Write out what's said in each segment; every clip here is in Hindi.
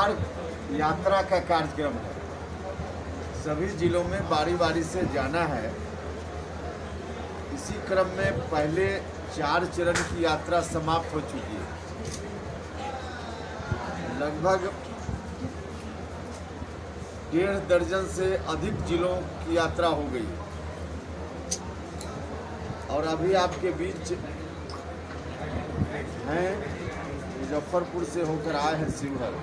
बिहार यात्रा का कार्यक्रम है। सभी जिलों में बारी बारी से जाना है। इसी क्रम में पहले 4 चरण की यात्रा समाप्त हो चुकी है। लगभग 1.5 दर्जन से अधिक जिलों की यात्रा हो गई और अभी आपके बीच हैं मुजफ्फरपुर से होकर आए हैं शिवहर,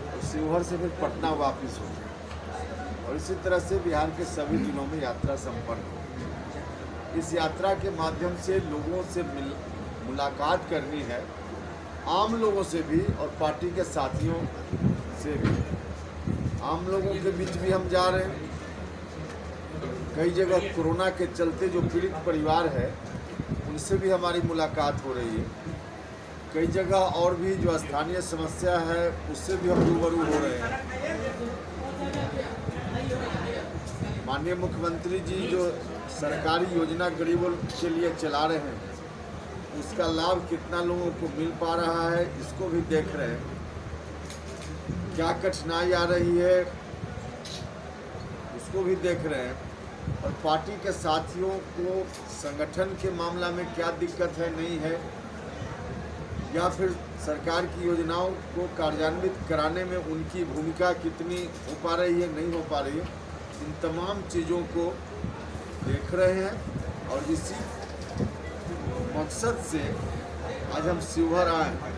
और शिवहर से फिर पटना वापस हो, और इसी तरह से बिहार के सभी जिलों में यात्रा संपन्न हो। इस यात्रा के माध्यम से लोगों से मुलाकात करनी है, आम लोगों से भी और पार्टी के साथियों से भी। आम लोगों के बीच भी हम जा रहे हैं। कई जगह कोरोना के चलते जो पीड़ित परिवार है उनसे भी हमारी मुलाकात हो रही है। कई जगह और भी जो स्थानीय समस्या है उससे भी हम रूबरू हो रहे हैं। माननीय मुख्यमंत्री जी जो सरकारी योजना गरीबों के लिए चला रहे हैं उसका लाभ कितना लोगों को मिल पा रहा है इसको भी देख रहे हैं। क्या कठिनाई आ रही है उसको भी देख रहे हैं, और पार्टी के साथियों को संगठन के मामला में क्या दिक्कत है नहीं है, या फिर सरकार की योजनाओं को कार्यान्वित कराने में उनकी भूमिका कितनी हो पा रही है नहीं हो पा रही है, इन तमाम चीज़ों को देख रहे हैं। और इसी मकसद से आज हम शिवहर आए हैं।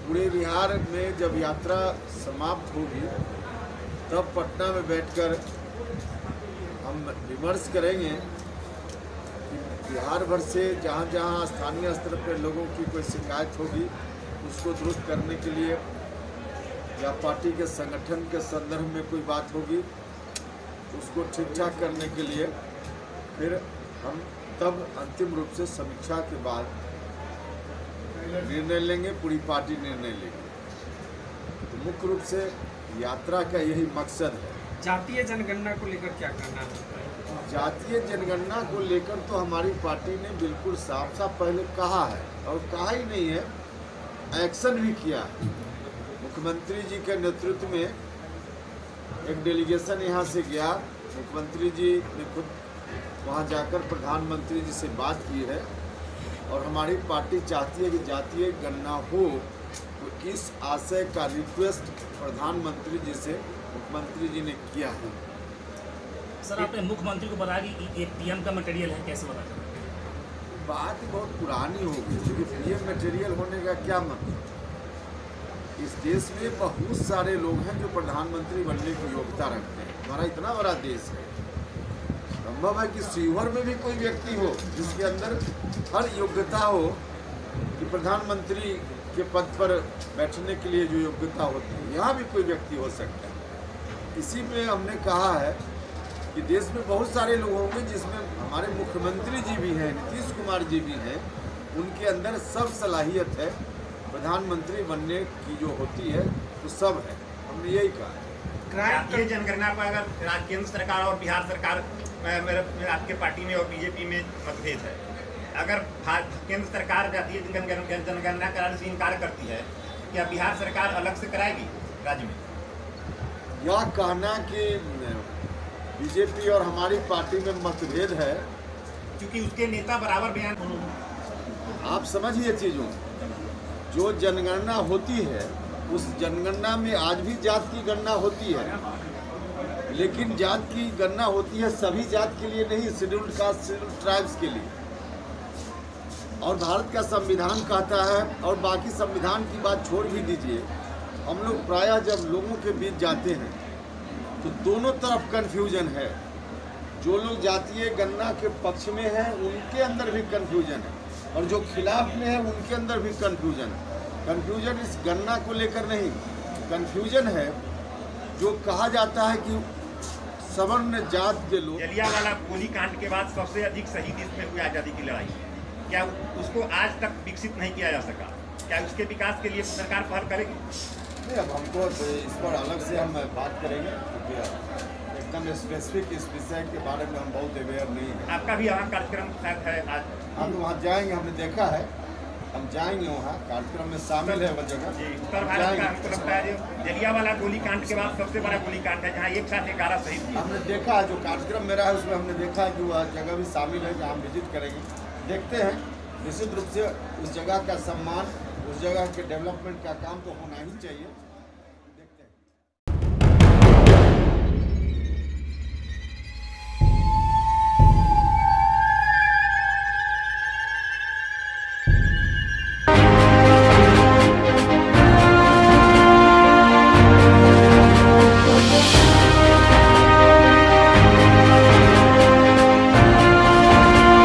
पूरे बिहार में जब यात्रा समाप्त होगी तब पटना में बैठकर हम विमर्श करेंगे कि बिहार भर से जहाँ जहाँ स्थानीय स्तर पर लोगों की कोई शिकायत होगी उसको दुरुस्त करने के लिए, या पार्टी के संगठन के संदर्भ में कोई बात होगी उसको ठीक ठाक करने के लिए फिर हम तब अंतिम रूप से समीक्षा के बाद निर्णय लेंगे, पूरी पार्टी निर्णय लेगी। तो मुख्य रूप से यात्रा का यही मकसद है। जातीय जनगणना को लेकर क्या कहना है? जातीय जनगणना को लेकर तो हमारी पार्टी ने बिल्कुल साफ साफ पहले कहा है, और कहा ही नहीं है, एक्शन भी किया है। मुख्यमंत्री जी के नेतृत्व में एक डेलीगेशन यहाँ से गया। मुख्यमंत्री जी ने खुद वहाँ जाकर प्रधानमंत्री जी से बात की है, और हमारी पार्टी चाहती है कि जातीय गणना हो। तो इस आशय का रिक्वेस्ट प्रधानमंत्री जी से मुख्यमंत्री जी ने किया है। सर, आपने मुख्यमंत्री को बताया कि ये पीएम का मटेरियल है, कैसे बताया? बात बहुत पुरानी हो गई, क्योंकि पीएम मटेरियल होने का क्या मतलब? इस देश में बहुत सारे लोग हैं जो प्रधानमंत्री बनने की योग्यता रखते हैं। हमारा इतना बड़ा देश है, संभव है कि शिवहर में भी कोई व्यक्ति हो जिसके अंदर हर योग्यता हो कि प्रधानमंत्री के पद पर बैठने के लिए जो योग्यता होती है, यहाँ भी कोई व्यक्ति हो सकता है। इसी में हमने कहा है कि देश में बहुत सारे लोग होंगे जिसमें हमारे मुख्यमंत्री जी भी हैं, नीतीश कुमार जी भी हैं, उनके अंदर सब सलाहियत है प्रधानमंत्री बनने की जो होती है वो सब है। हमने यही कहा। जातीय जनगणना पर अगर केंद्र सरकार और बिहार सरकार मेरे आपके पार्टी में और बीजेपी में मतभेद है, अगर केंद्र सरकार जातीय जनगणना कराने से इनकार करती है, क्या बिहार सरकार अलग से कराएगी राज्य में? यह कहना कि बीजेपी और हमारी पार्टी में मतभेद है, क्योंकि उसके नेता बराबर बयान। आप समझिए चीज़ों, जो जनगणना होती है उस जनगणना में आज भी जात की गणना होती है, लेकिन जात की गणना होती है सभी जात के लिए नहीं, शेड्यूल्ड कास्ट, शेड्यूल्ड ट्राइब्स के लिए। और भारत का संविधान कहता है, और बाकी संविधान की बात छोड़ भी दीजिए, हम लोग प्रायः जब लोगों के बीच जाते हैं तो दोनों तरफ कन्फ्यूजन है। जो लोग जातीय गणना के पक्ष में हैं उनके अंदर भी कन्फ्यूजन है, और जो खिलाफ में है उनके अंदर भी कन्फ्यूजन है। कन्फ्यूजन इस गणना को लेकर नहीं, कन्फ्यूजन है जो कहा जाता है कि सवर्ण जात के लोग। जलियांवाला गोली कांड के बाद सबसे अधिक शहीद इसमें हुई आज़ादी की लड़ाई, क्या उसको आज तक विकसित नहीं किया जा सका? क्या उसके विकास के लिए सरकार पहल करेगी? नहीं, अब हमको इस पर अलग से हम बात करेंगे, क्योंकि एकदम स्पेसिफिक इस विषय के बारे में हम बहुत अवेयर नहीं हैं। आपका भी यहाँ कार्यक्रम है आज? हम वहाँ जाएंगे, हमने देखा है, हम जाएंगे वहाँ, कार्यक्रम में शामिल है वह जगह। जी, उत्तर भारत का हमको लगता है जो जलियांवाला गोलीकांड के बाद सबसे बड़ा गोलीकांड है, जहाँ एक साथ 11 शहीद हुए। हमने देखा जो कार्यक्रम मेरा है उसमें हमने देखा है कि वह जगह भी शामिल है जहाँ हम विजिट करेंगे। देखते हैं, निश्चित रूप से उस जगह का सम्मान, उस जगह के डेवलपमेंट का काम तो होना ही चाहिए।